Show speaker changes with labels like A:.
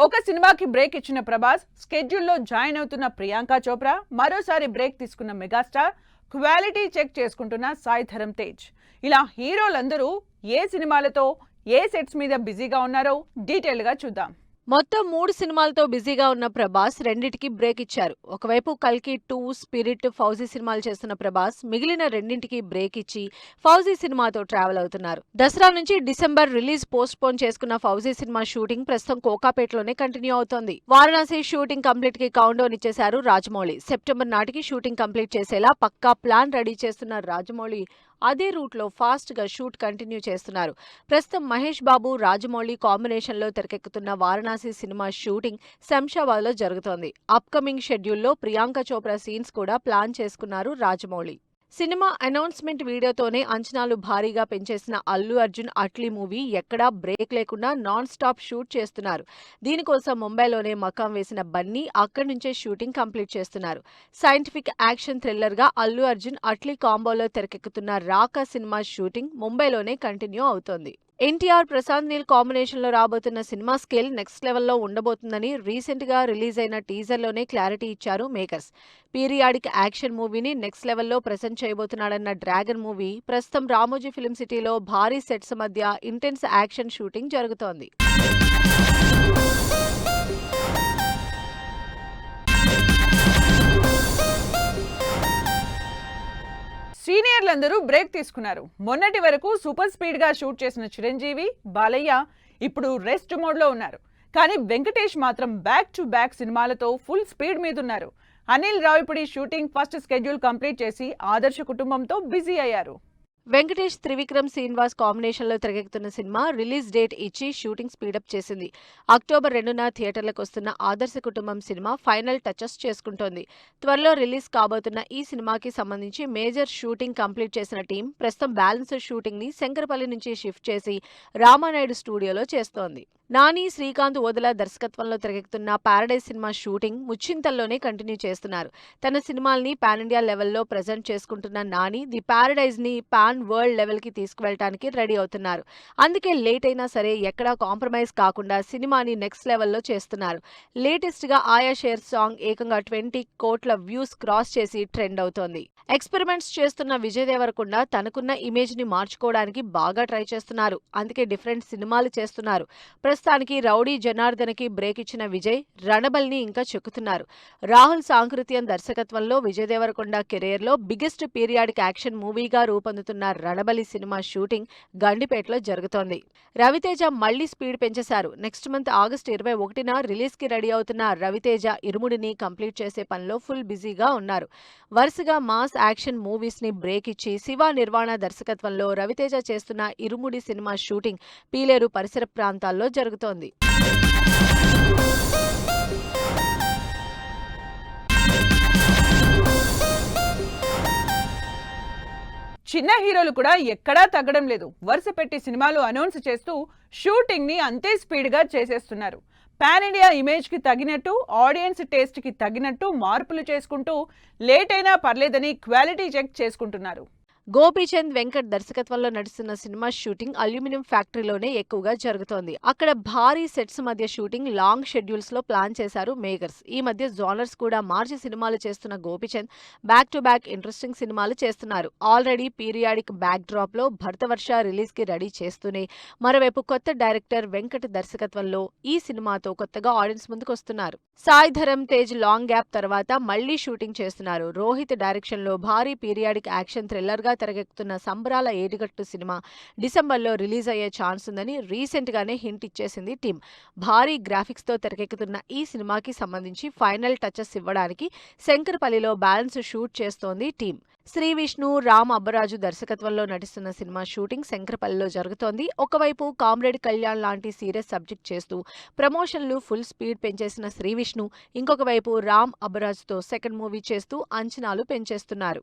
A: ఒక సినిమాకి బ్రేక్ ఇచ్చిన ప్రభాస్, స్కెడ్యూల్లో జాయిన్ అవుతున్న ప్రియాంక చోప్రా, మరోసారి బ్రేక్ తీసుకున్న మెగాస్టార్, క్వాలిటీ చెక్ చేసుకుంటున్న సాయి ధరమ్ తేజ్. ఇలా హీరోలందరూ ఏ సినిమాలతో ఏ సెట్స్ మీద బిజీగా ఉన్నారో డీటెయిల్గా చూద్దాం.
B: మొత్తం 3 సినిమాలతో బిజీగా ఉన్న ప్రభాస్ రెండింటికి బ్రేక్ ఇచ్చారు. ఒకవైపు కల్కి 2, స్పిరిట్, ఫౌజీ సినిమాలు చేస్తున్న ప్రభాస్ మిగిలిన రెండింటికి బ్రేక్ ఇచ్చి ఫౌజీ సినిమాతో ట్రావెల్ అవుతున్నారు. దసరా నుంచి డిసెంబర్ రిలీజ్ పోస్ట్ పోన్ చేసుకున్న ఫౌజీ సినిమా షూటింగ్ ప్రస్తుతం కోకాపేటలోనే కంటిన్యూ అవుతోంది. వారణాసి షూటింగ్ కంప్లీట్ కి కౌంట్ డౌన్ ఇచ్చేశారు రాజమౌళి. సెప్టెంబర్ నాటికి షూటింగ్ కంప్లీట్ చేసేలా పక్కా ప్లాన్ రెడీ చేస్తున్న రాజమౌళి అదే రూట్ లో ఫాస్ట్ గా షూట్ కంటిన్యూ చేస్తున్నారు. ప్రస్తుతం మహేష్ బాబు, రాజమౌళి కాంబినేషన్ లో తెరకెక్కుతున్న వారణాసి సినిమా షూటింగ్ శంషాబాద్ లో జరుగుతోంది. అప్కమింగ్ షెడ్యూల్లో ప్రియాంక చోప్రా సీన్స్ కూడా ప్లాన్ చేసుకున్నారు రాజమౌళి. సినిమా అనౌన్స్మెంట్ వీడియోతోనే అంచనాలు భారీగా పెంచేసిన అల్లు అర్జున్ అట్లీ మూవీ ఎక్కడా బ్రేక్ లేకుండా నాన్ స్టాప్ షూట్ చేస్తున్నారు. దీనికోసం ముంబైలోనే మకాం వేసిన బన్నీ అక్కడి నుంచే షూటింగ్ కంప్లీట్ చేస్తున్నారు. సైంటిఫిక్ యాక్షన్ థ్రిల్లర్ గా అల్లు అర్జున్ అట్లీ కాంబోలో తెరకెక్కుతున్న రాకా సినిమా షూటింగ్ ముంబైలోనే కంటిన్యూ అవుతోంది. ఎన్టీఆర్, ప్రశాంత్ నీల్ కాంబినేషన్ లో రాబోతున్న సినిమా స్కేల్ నెక్స్ట్ లెవెల్లో ఉండబోతుందని రీసెంట్ గా రిలీజ్ అయిన టీజర్ లోనే క్లారిటీ ఇచ్చారు మేకర్స్. పీరియాడిక్ యాక్షన్ మూవీని నెక్స్ట్ లెవెల్లో ప్రెజెంట్ చేయబోతున్నాడన్న డ్రాగన్ మూవీ ప్రస్తుతం రామోజీ ఫిల్మ్ సిటీలో భారీ సెట్స్ మధ్య ఇంటెన్స్ యాక్షన్ షూటింగ్ జరుగుతోంది.
A: సీనియర్లందరూ బ్రేక్ తీసుకున్నారు. మొన్నటి వరకు సూపర్ స్పీడ్ గా షూట్ చేసిన చిరంజీవి, బాలయ్య ఇప్పుడు రెస్ట్ మోడ్ లో ఉన్నారు. కానీ వెంకటేష్ మాత్రం బ్యాక్ టు బ్యాక్ సినిమాలతో ఫుల్ స్పీడ్ మీద ఉన్నారు. Anil Ravipudi shooting first schedule complete చేసి ఆదర్శ కుటుంబంతో బిజీ అయ్యారు.
B: వెంకటేష్, త్రివిక్రమ్, శ్రీనివాస్ కాంబినేషన్ లో తెరకెక్కుతున్న సినిమా రిలీజ్ డేట్ ఇచ్చి షూటింగ్ స్పీడప్ చేసింది. అక్టోబర్ 2న థియేటర్లకు వస్తున్న ఆదర్శ కుటుంబం సినిమా ఫైనల్ టచెస్ చేసుకుంటోంది. త్వరలో రిలీజ్ కాబోతున్న ఈ సినిమాకి సంబంధించి మేజర్ షూటింగ్ కంప్లీట్ చేసిన టీం ప్రస్తుతం బ్యాలెన్స్ షూటింగ్ ని శంకరపల్లి నుంచి షిఫ్ట్ చేసి రామానాయుడు స్టూడియోలో చేస్తోంది. నాని, శ్రీకాంత్ ఓదెల దర్శకత్వంలో తెరకెక్కుతున్న పారడైజ్ సినిమా షూటింగ్ ముచ్చింతల్లోనే కంటిన్యూ చేస్తున్నారు. తన సినిమాల్ని పాన్ ఇండియా లెవెల్లో ప్రెజెంట్ చేసుకుంటున్న నాని ది పారడైజ్ ని పాన్ వరల్డ్ లెవెల్ కి తీసుకువెళ్ళడానికి రెడీ అవుతున్నారు. అందుకే లేట్ అయినా సరే ఎక్కడా కాంప్రమైజ్ కాకుండా సినిమాని నెక్స్ట్ లెవెల్లో చేస్తున్నారు. లేటెస్ట్ గా ఆయా షేర్ సాంగ్ ఏకంగా 20 కోట్ల వ్యూస్ క్రాస్ చేసి ట్రెండ్ అవుతోంది. ఎక్స్పెరిమెంట్స్ చేస్తున్న విజయ్ దేవరకొండ తనకున్న ఇమేజ్ ని మార్చుకోవడానికి బాగా ట్రై చేస్తున్నారు. అందుకే డిఫరెంట్ సినిమాలు చేస్తున్నారు. ప్రస్తుతానికి రౌడీ జనార్దన్కి బ్రేక్ ఇచ్చిన విజయ్ రణబల్ని ఇంకా చెక్కుతున్నారు. రాహుల్ సాంకృత్యం దర్శకత్వంలో విజయ్ దేవరకొండ కెరీర్ లో బిగ్గెస్ట్ పీరియాడిక్ యాక్షన్ మూవీగా రూపొందుతున్న రణబలి సినిమా షూటింగ్ గండిపేటలో జరుగుతోంది. రవితేజ మళ్లీ స్పీడ్ పెంచేశారు. నెక్స్ట్ మంత్ ఆగస్టు 21న రిలీజ్ కి రెడీ అవుతున్న రవితేజ ఇరుముడిని కంప్లీట్ చేసే పనిలో ఫుల్ బిజీగా ఉన్నారు. వరుసగా మాస్ యాక్షన్ మూవీస్ ని బ్రేక్ ఇచ్చి శివ నిర్వాణ దర్శకత్వంలో రవితేజ చేస్తున్న ఇరుముడి సినిమా షూటింగ్ పీలేరు పరిసర ప్రాంతాల్లో జరుగుతోంది.
A: చిన్న హీరోలు కూడా ఎక్కడా తగ్గడం లేదు. వరుస పెట్టి సినిమాలు అనౌన్స్ చేస్తూ షూటింగ్ ని అంతే స్పీడ్ గా చేసేస్తున్నారు. పాన్ ఇండియా ఇమేజ్ కి తగినట్టు, ఆడియన్స్ టేస్ట్ కి తగినట్టు మార్పులు చేసుకుంటూ లేట్ అయినా పర్లేదని క్వాలిటీ చెక్ చేసుకుంటున్నారు.
B: గోపీచంద్ వెంకట్ దర్శకత్వంలో నడుస్తున్న సినిమా షూటింగ్ అల్యూమినియం ఫ్యాక్టరీలోనే ఎక్కువగా జరుగుతోంది. అక్కడ భారీ సెట్స్ మధ్య షూటింగ్ లాంగ్ షెడ్యూల్స్ లో ప్లాన్ చేశారు మేకర్స్. ఈ మధ్య జోనర్స్ కూడా మార్చి సినిమాలు చేస్తున్న Gopichand back to back interesting సినిమాలు చేస్తున్నారు. ఆల్రెడీ పీరియాడిక్ బ్యాక్ డ్రాప్ లో భరతవర్ష రిలీజ్ కి రెడీ చేస్తూనే మరోవైపు కొత్త డైరెక్టర్ వెంకట్ దర్శకత్వంలో ఈ సినిమాతో కొత్తగా ఆడియన్స్ ముందుకు వస్తున్నారు. సాయి ధరమ్ తేజ్ లాంగ్ గ్యాప్ తర్వాత మళ్లీ షూటింగ్ చేస్తున్నారు. రోహిత్ డైరెక్షన్ లో భారీ పీరియాడిక్ యాక్షన్ థ్రిల్లర్ గా తెరకెక్కుతున్న సంబరాల ఏడుగట్టు సినిమా డిసెంబర్లో రిలీజ్ అయ్యే ఛాన్స్ ఉందని రీసెంట్ గానే హింట్ ఇచ్చేసింది టీం. భారీ గ్రాఫిక్స్ తో తెరకెక్కుతున్న ఈ సినిమాకి సంబంధించి ఫైనల్ టచెస్ ఇవ్వడానికి శంకరపల్లిలో బ్యాలెన్స్ షూట్ చేస్తోంది టీం. శ్రీ విష్ణు, రామ్ అబ్బరాజు దర్శకత్వంలో నటిస్తున్న సినిమా షూటింగ్ శంకరపల్లిలో జరుగుతోంది. ఒకవైపు కామ్రేడ్ కళ్యాణ్ లాంటి సీరియస్ సబ్జెక్ట్ చేస్తూ ప్రమోషన్లు ఫుల్ స్పీడ్ పెంచేసిన శ్రీ విష్ణు ఇంకొక వైపు రామ్ అబ్బరాజుతో సెకండ్ మూవీ చేస్తూ అంచనాలు పెంచేస్తున్నారు.